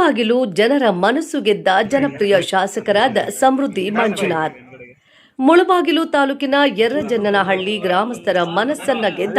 ಮುಳುಬಾಗಿಲು ಜನರ ಮನಸ್ಸು ಗೆದ್ದ ಜನಪ್ರಿಯ ಶಾಸಕರಾದ ಸಮೃದ್ಧಿ ಮಂಜುನಾಥ್. ಮುಳುಬಾಗಿಲು ತಾಲೂಕಿನ ಯರ್ರಜನ್ನನಹಳ್ಳಿ ಗ್ರಾಮಸ್ಥರ ಮನಸ್ಸನ್ನ ಗೆದ್ದ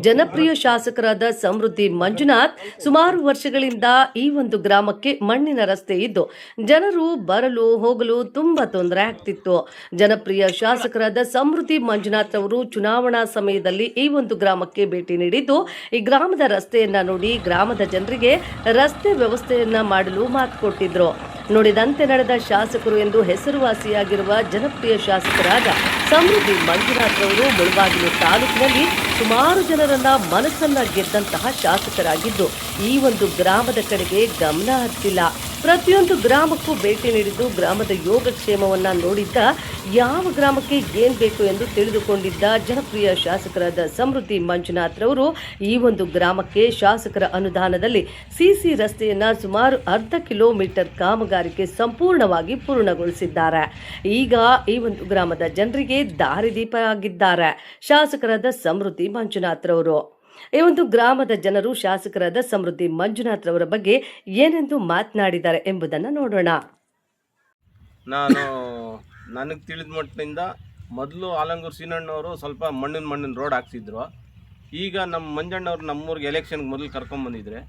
ಜನಪ್ರಿಯ ಶಾಸಕರಾದ ಸಮೃದ್ಧಿ ಮಂಜುನಾಥ್ ಸುಮಾರು ವರ್ಷಗಳಿಂದ ಈ ಒಂದು ಗ್ರಾಮಕ್ಕೆ ಮಣ್ಣಿನ ರಸ್ತೆ ಇದ್ದು ಜನರು ಬರಲು ಹೋಗಲು ತುಂಬಾ ತೊಂದರೆ ಆಗ್ತಿತ್ತು. ಜನಪ್ರಿಯ ಶಾಸಕರಾದ ಸಮೃದ್ಧಿ ಮಂಜುನಾಥ್ ಅವರು ಚುನಾವಣಾ ಸಮಯದಲ್ಲಿ ಈ ಒಂದು ಗ್ರಾಮಕ್ಕೆ ಭೇಟಿ ನೀಡಿದ್ದು ಈ ಗ್ರಾಮದ ರಸ್ತೆಯನ್ನ ನೋಡಿ ಗ್ರಾಮದ ಜನರಿಗೆ ರಸ್ತೆ ವ್ಯವಸ್ಥೆಯನ್ನ ಮಾಡಲು ಮಾತು ಕೊಟ್ಟಿದ್ರು. ನುಡಿದಂತೆ ನಡೆದ ಶಾಸಕರು ಎಂದು ಹೆಸರುವಾಸಿಯಾಗಿರುವ ಜನಪ್ರಿಯ ಶಾಸಕರಾದ ಸಮೃದ್ಧಿ ಮಂಜುನಾಥ್ ಅವರು ಮುಳುಬಾಗಿಲು ತಾಲೂಕಿನಲ್ಲಿ ಸುಮಾರು ಜನರನ್ನ ಮನಸ್ಸನ್ನ ಗೆದ್ದಂತಹ ಶಾಸಕರಾಗಿದ್ದು ಈ ಒಂದು ಗ್ರಾಮದ ಕಡೆಗೆ ಗಮನ ಹರಿಸಿಲ್ಲ. ಪ್ರತಿಯೊಂದು ಗ್ರಾಮಕ್ಕೂ ಭೇಟಿ ನೀಡಿದ್ದು ಗ್ರಾಮದ ಯೋಗಕ್ಷೇಮವನ್ನ ನೋಡಿದ್ದ, ಯಾವ ಗ್ರಾಮಕ್ಕೆ ಏನ್ ಬೇಕು ಎಂದು ತಿಳಿದುಕೊಂಡಿದ್ದ ಜನಪ್ರಿಯ ಶಾಸಕರಾದ ಸಮೃದ್ಧಿ ಮಂಜುನಾಥ್ ರವರು ಈ ಒಂದು ಗ್ರಾಮಕ್ಕೆ ಶಾಸಕರ ಅನುದಾನದಲ್ಲಿ ಸಿಸಿ ರಸ್ತೆಯನ್ನ ಸುಮಾರು ಅರ್ಧ ಕಿಲೋಮೀಟರ್ ಕಾಮಗಾರಿಕೆ ಸಂಪೂರ್ಣವಾಗಿ ಪೂರ್ಣಗೊಳಿಸಿದ್ದಾರೆ. ಈಗ ಈ ಒಂದು ಗ್ರಾಮದ ಜನರಿಗೆ ದಾರಿದೀಪ ಆಗಿದ್ದಾರೆ ಶಾಸಕರಾದ ಸಮೃದ್ಧಿ ಮಂಜುನಾಥ್ ರವರು. ಈ ಒಂದು ಗ್ರಾಮದ ಜನರು ಶಾಸಕರಾದ ಸಮೃದ್ಧಿ ಮಂಜುನಾಥ್ ರವರ ಬಗ್ಗೆ ಏನೆಂದು ಮಾತನಾಡಿದ್ದಾರೆ ಎಂಬುದನ್ನು ನೋಡೋಣ. ನನಗೆ ತಿಳಿದ ಮಟ್ಟಿನಿಂದ ಮೊದಲು ಆಲಂಗೂರು ಸೀನಣ್ಣವರು ಸ್ವಲ್ಪ ಮಣ್ಣಿನ ರೋಡ್ ಹಾಕ್ಸಿದ್ರು. ಈಗ ನಮ್ಮ ಮಂಜಣ್ಣವ್ರು ನಮ್ಮೂರಿಗೆ ಎಲೆಕ್ಷನ್ಗೆ ಮೊದಲು ಕರ್ಕೊಂಬಂದಿದ್ರೆ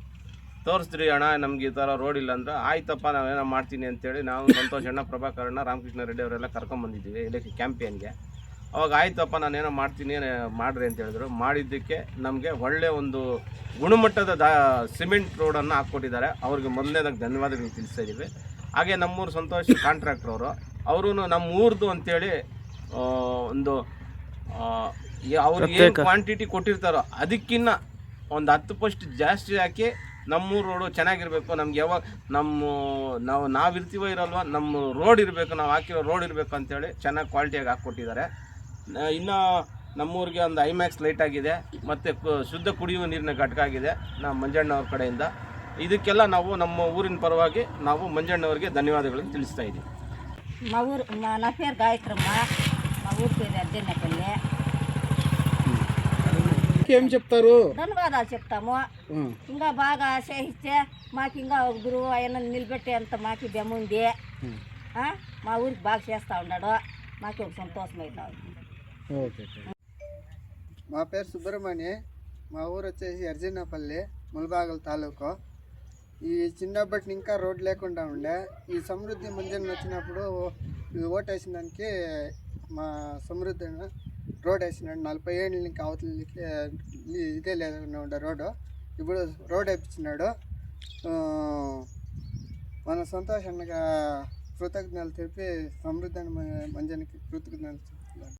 ತೋರಿಸ್ರಿ ಅಣ್ಣ, ನಮ್ಗೆ ಈ ಥರ ರೋಡ್ ಇಲ್ಲ ಅಂದ್ರೆ ಆಯ್ತಪ್ಪ ನಾವೇನೋ ಮಾಡ್ತೀನಿ ಅಂತೇಳಿ ನಾವು ಸಂತೋಷ್ ಅಣ್ಣ, ಪ್ರಭಾಕರಣ್ಣ, ರಾಮಕೃಷ್ಣ ರೆಡ್ಡಿ ಅವರೆಲ್ಲ ಕರ್ಕೊಂಬಂದಿದ್ದೀವಿ ಎಲೆಕ್ಷನ್ ಕ್ಯಾಂಪೇನ್ಗೆ. ಅವಾಗ ಆಯ್ತಪ್ಪ ನಾನೇನೋ ಮಾಡ್ತೀನಿ ಮಾಡ್ರಿ ಅಂತ ಹೇಳಿದ್ರು. ಮಾಡಿದ್ದಕ್ಕೆ ನಮಗೆ ಒಳ್ಳೆಯ ಒಂದು ಗುಣಮಟ್ಟದ ಸಿಮೆಂಟ್ ರೋಡನ್ನು ಹಾಕ್ಕೊಟ್ಟಿದ್ದಾರೆ. ಅವ್ರಿಗೆ ಮೊದಲನೇದಾಗಿ ಧನ್ಯವಾದಗಳು ತಿಳಿಸ್ತಾ ಇದ್ದೀವಿ. ಹಾಗೆ ನಮ್ಮೂರು ಸಂತೋಷ್ ಕಾಂಟ್ರಾಕ್ಟ್ರವರು ಅವರು ನಮ್ಮ ಊರ್ದು ಅಂತೇಳಿ ಒಂದು ಅವ್ರಿಗೆ ಏನು ಕ್ವಾಂಟಿಟಿ ಕೊಟ್ಟಿರ್ತಾರೋ ಅದಕ್ಕಿಂತ ಒಂದು 10% ಜಾಸ್ತಿ ಹಾಕಿ ನಮ್ಮೂರು ರೋಡು ಚೆನ್ನಾಗಿರಬೇಕು, ನಮ್ಗೆ ಯಾವಾಗ ನಾವಿರ್ತೀವೋ ಇರಲ್ವ, ನಮ್ಮ ರೋಡ್ ಇರಬೇಕು, ನಾವು ಹಾಕಿರೋ ರೋಡ್ ಇರಬೇಕು ಅಂತೇಳಿ ಚೆನ್ನಾಗಿ ಕ್ವಾಲಿಟಿಯಾಗಿ ಹಾಕ್ಕೊಟ್ಟಿದ್ದಾರೆ. ಇನ್ನು ನಮ್ಮೂರಿಗೆ ಒಂದು ಐಮ್ಯಾಕ್ಸ್ ಲೈಟ್ ಆಗಿದೆ ಮತ್ತು ಶುದ್ಧ ಕುಡಿಯುವ ನೀರಿನ ಘಟಕ ಆಗಿದೆ ನಮ್ಮ ಮಂಜಣ್ಣವ್ರ ಕಡೆಯಿಂದ. ಇದಕ್ಕೆಲ್ಲ ನಾವು ನಮ್ಮ ಊರಿನ ಪರವಾಗಿ ನಾವು ಮಂಜಣ್ಣವ್ರಿಗೆ ధన్యవాదాలను ತಿಳಿಸ್ತಾ ಇದ್ದೀವಿ. నా పేరు గాయత్రమ్మ, మా ఊరి పేరు అర్జన్నపల్లి. ఏం చెప్తారు? ధన్యవాదాలు చెప్తాము. ఇంకా బాగా చేయిస్తే మాకు ఇంకా ఒక గురువు ఆయన నిలబెట్టేంత మాకు దమ్ముంది. మా ఊరికి బాగా చేస్తూ ఉన్నాడు, మాకు ఒక సంతోషం అవుతుంది. మా పేరు సుబ్రహ్మణ్య, మా ఊరు వచ్చేసి అర్జన్నపల్లి, ములబాగల్ తాలూకు. ఈ చిన్నప్పటి ఇంకా రోడ్ లేకుండా ఉండే ఈ సమృద్ధి మంజన్న వచ్చినప్పుడు ఓటేసిన దానికి మా సమృద్ధి రోడ్ వేసినాడు. 40 ఏళ్ళ నుంచి అవతలకి ఇదే లేకుండా ఉండే రోడ్డు, ఇప్పుడు రోడ్ వేయించినాడు. మన సంతోషంగా కృతజ్ఞతలు తెలిపి సమృద్ధి మంజన్నకి కృతజ్ఞతలు